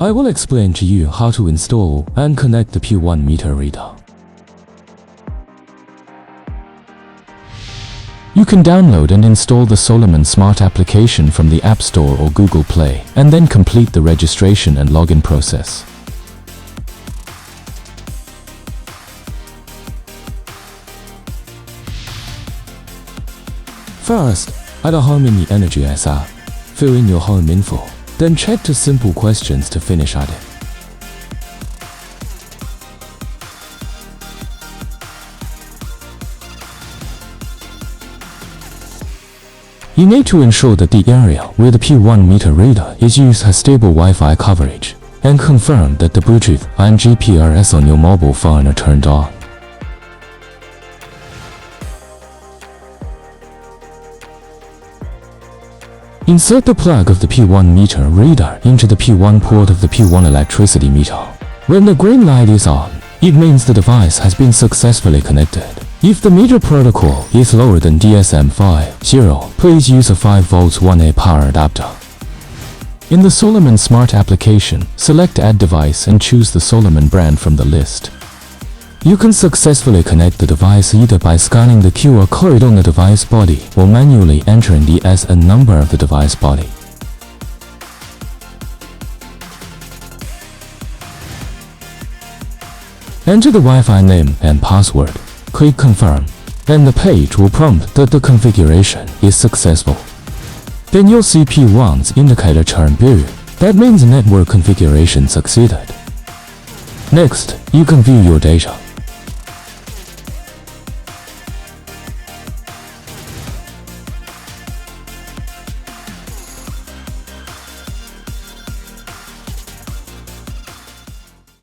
I will explain to you how to install and connect the P1 meter reader. You can download and install the SOLARMAN Smart application from the App Store or Google Play, and then complete the registration and login process. First, at the home in the Energy S app, fill in your home info, then check 2 simple questions to finish at it. You need to ensure that the area where the P1 meter reader is used has stable Wi-Fi coverage, and confirm that the Bluetooth and GPRS on your mobile phone are turned on. Insert the plug of the P1 meter reader into the P1 port of the P1 electricity meter. When the green light is on, it means the device has been successfully connected. If the meter protocol is lower than DSM-5, please use a 5V 1A power adapter. In the SOLARMAN Smart application, select Add Device and choose the SOLARMAN brand from the list. You can successfully connect the device either by scanning the QR code on the device body or manually entering the SN number of the device body. Enter the Wi-Fi name and password. Click Confirm, and the page will prompt that the configuration is successful. Then you'll see P1's indicator turn blue. That means network configuration succeeded. Next, you can view your data.